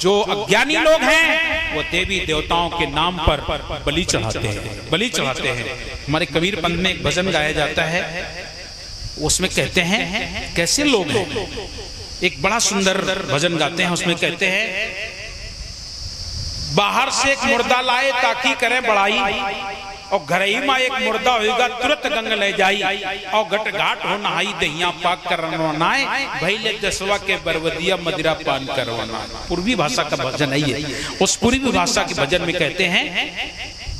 जो अज्ञानी लोग हैं वो देवी देवताओं के नाम पर बलि चढ़ाते हैं। हमारे कबीर पंथ में एक भजन गाया जाता है, उसमें कहते हैं कैसे लोग हैं, एक बड़ा सुंदर भजन गाते हैं, उसमें कहते हैं बाहर से एक मुर्दा लाए ताकि करें बड़ाई, और घरई में एक मुर्दा होगा तुरंत गंग ले जाई, और घट घाट हो नहाई दहिया पाक करवानाए, भैले दसवा के बरवदिया मदिरा पान करवाना। पूर्वी भाषा का भजन है ये। उस पूर्वी भाषा के भजन में कहते हैं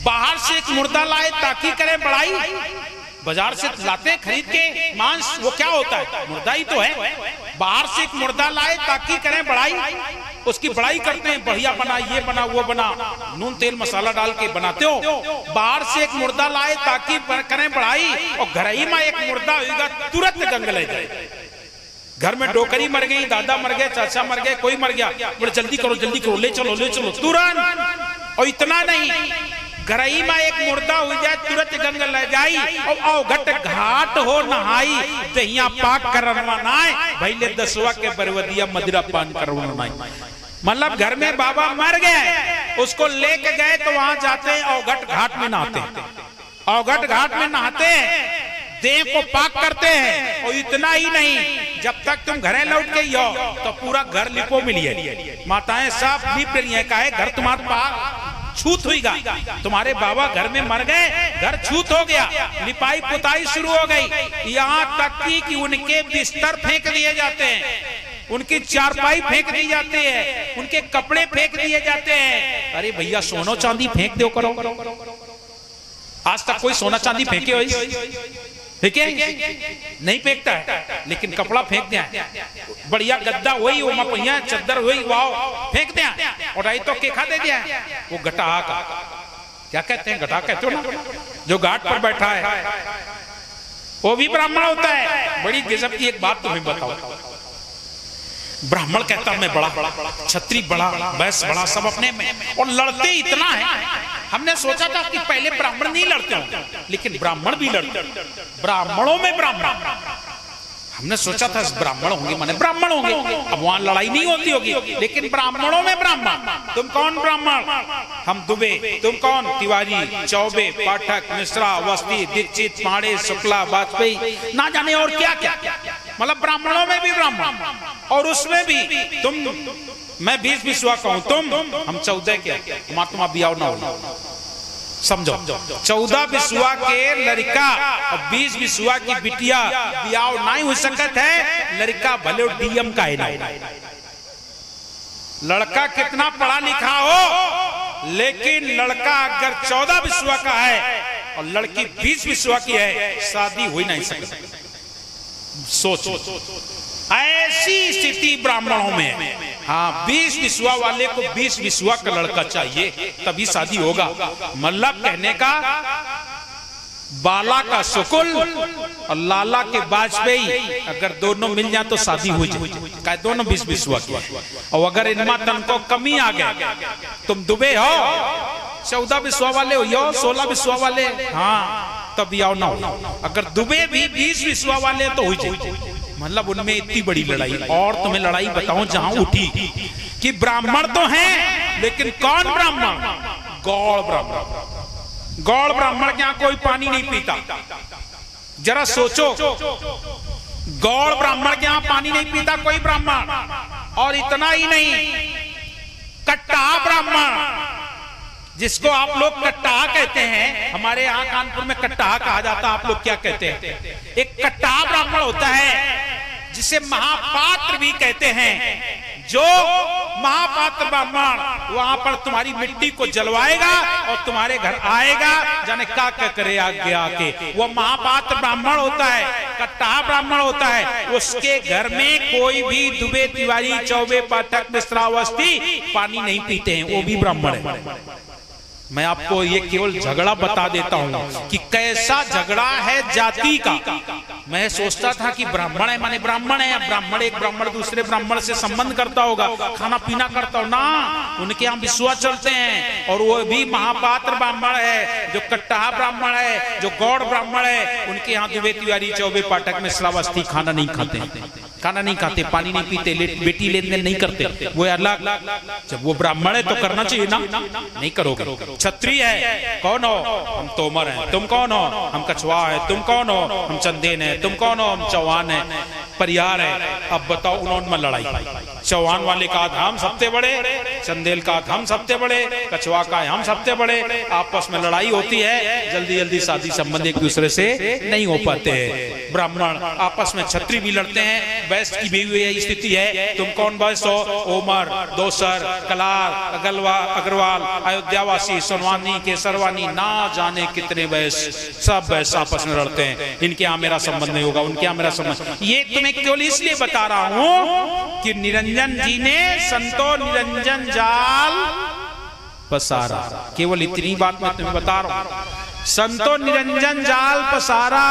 बाहर से एक मुर्दा लाए ताकि करें बड़ाई, बाजार से लाते खरीद के मांस, वो क्या होता है, मुर्दा ही तो है। बाहर से एक मुर्दा लाए ताकि करें बड़ाई, उसकी बड़ाई करते हैं, बढ़िया बना, ये बना, वो बना, नून तेल मसाला डाल के बनाते हो। बाहर से एक मुर्दा लाए ताकि करें बड़ाई, और घर ही में एक मुर्दा होगा तुरंत गंग ले जाए। घर में डोकरी मर गई, दादा मर गए, चाचा मर गए, कोई मर गया, बोले जल्दी करो ले चलो तुरंत। और इतना नहीं, घरई में एक मुर्दा हो जाए तुरंत गंग ले जाई, और घट घाट हो नहाई दहिया पाक करवानाए, भैले दसवा के बरवदिया मदिरा पान करवानाए। मतलब घर में बाबा मर गए, उसको लेके गए तो वहां जाते हैं और घट घाट में नहाते हैं, और घट घाट में नहाते हैं, देह को पाक करते हैं। और इतना ही नहीं, जब तक तुम घरे लौट के हो तो पूरा घर लिपो मिलिए, माताएं सब लिप रही है, काहे घर तुम्हारा पाक छूत हुईगा। तुम्हारे बाबा घर में मर गए, घर छूत हो गया, लिपाई पुताई शुरू हो गई, यहाँ तक कि उनके बिस्तर फेंक दिए जाते हैं, उनकी चारपाई फेंक दी जाती है, उनके कपड़े फेंक दिए जाते हैं। अरे भैया सोना चांदी फेंक दो करो, आज तक कोई सोना चांदी फेंके हो? ठीक है, नहीं फेंकता है, लेकिन कपड़ा फेंक दिया, बढ़िया गद्दा वही, वो मपैया चद्दर वही, वाओ फेंक दिया, और आई तो केखा दे दिया। वो घटा का क्या कहते हैं, घटा कहते हो ना, जो घाट पर बैठा है वो भी ब्राह्मण होता है। बड़ी गजब की एक बात तुम्हें बताओ, ब्राह्मण कहता मैं बड़ा, छत्री बड़ा, वैश्य बड़ा, सब अपने में, और लड़ते इतना है। हमने सोचा था कि पहले ब्राह्मण नहीं लड़ते होंगे, लेकिन ब्राह्मण भी लड़ते, ब्राह्मणों में ब्राह्मण। हमने सोचा था ब्राह्मण होंगे माने ब्राह्मण होंगे, अब वहां लड़ाई नहीं होती होगी, लेकिन ब्राह्मणों में ब्राह्मण। तुम कौन ब्राह्मण? हम दुबे। तुम कौन? तिवारी, चौबे, पाठक, मिश्रा, अवस्थी, दीक्षित, पांडे, शुक्ला, वाजपेयी, ना जाने और क्या क्या। मतलब ब्राह्मणों में भी ब्राह्मण, और उसमें भी तुम, मैं 20 विश्वा कहूं, तुम, हम 14 के, महात्मा बियाव ना हो, समझो 14 विश्वा के लड़का और 20 विश्वा की बिटिया बियाव नहीं हो सकत है। लड़का भले डीएम का है ना, लड़का कितना पढ़ा लिखा हो, लेकिन लड़का अगर 14 विश्वा का है और लड़की 20 विश्वा की है, शादी हो ही नहीं सकती। सोचो, ऐसी स्थिति ब्राह्मणों में है। हाँ, 20 विश्वा वाले को 20 विश्वा का लड़का चाहिए, तभी शादी होगा। मतलब कहने का, बाला का शुकुल और लाला के वाजपेयी अगर दोनों मिल जाए तो शादी हो जाए, दोनों 20 विश्वा की। और अगर इनमें तन को कमी आ गए, तुम दुबे हो, 14 विश्वा वाले हो, 16 विश्वा वाले, हाँ तब आओ ना हो। अगर दुबे भी 20 विश्वा वाले तो हो जाए। मतलब उनमें इतनी बड़ी लड़ाई। और तुम्हें लड़ाई बताऊं जहां उठी कि ब्राह्मण तो हैं, लेकिन कौन ब्राह्मण? गौड़ ब्राह्मण। गौड़ ब्राह्मण के यहां कोई पानी नहीं पीता। जरा सोचो, गौड़ ब्राह्मण के यहां पानी नहीं पीता कोई ब्राह्मण। और इतना ही नहीं, कट्टा ब्राह्मण, जिसको आप लोग कट्टा कहते हैं, हमारे यहाँ कानपुर में कट्टा कहा जाता है, आप लोग क्या कहते हैं? एक कट्टा ब्राह्मण होता है जिसे महापात्र भी कहते हैं। जो महापात्र ब्राह्मण वहां पर तुम्हारी मिट्टी को जलवाएगा और तुम्हारे घर आएगा, जाने क्या करे आगे आके, वो महापात्र ब्राह्मण होता है, कट्टा ब्राह्मण होता है। उसके घर में कोई भी दुबे, तिवारी, चौबे, पाठक, मिश्रा, अवस्थी पानी नहीं पीते हैं, वो भी ब्राह्मण है। मैं आपको ये केवल झगड़ा बता देता हूँ कि कैसा झगड़ा है जाति का। मैं सोचता था कि ब्राह्मण है माने ब्राह्मण है, ब्राह्मण एक ब्राह्मण दूसरे ब्राह्मण से संबंध करता होगा, खाना पीना करता हो ना, उनके यहाँ विश्वा चलते हैं। और वो भी महापात्र ब्राह्मण है, जो कट्टा ब्राह्मण है, जो गौड़ ब्राह्मण है, उनके यहाँ दुबे, तिवारी, चौबे, पाठक, मिश्रा, अवस्थी खाना नहीं खाते हैं। खाना नहीं खाते, पानी नहीं पीते, बेटी लेन देन नहीं करते, वो अलग। जब वो ब्राह्मण है तो करना चाहिए ना, नहीं करोगे। क्षत्रिय है, कौन हो? हम तोमर हैं। तुम कौन हो? हम कछुआ है। तुम कौन हो? हम चंदेन है। तुम कौन हो? हम चौहान है, परियार है। अब बताओ, उन्होंने लड़ाई, चौहान वाले का हम सबसे बड़े, चंदेल का हम सबसे बड़े, कछुआ का हम सबसे बड़े। आपस में लड़ाई होती है, जल्दी जल्दी शादी संबंध एक दूसरे से नहीं हो पाते हैं। ब्राह्मण आपस में, क्षत्रिय भी लड़ते हैं। वैश्य की भी यही स्थिति है। तुम कौन वैश्य हो? ओमर, दोसर, कलार, अग्रवाल, अयोध्यावासी, सोनवानी, केसरवानी, ना जाने कितने वैश्य, सब वैश्य आपस में लड़ते हैं। इनके यहाँ मेरा संबंध नहीं होगा, उनके यहाँ मेरा संबंध। ये तुम्हें केवल इसलिए बता रहा हूं कि निरंजन जी ने संतो निरंजन जाल पसारा। केवल इतनी बात मैं तुम्हें बता रहा हूं। संतो निरंजन जाल पसारा,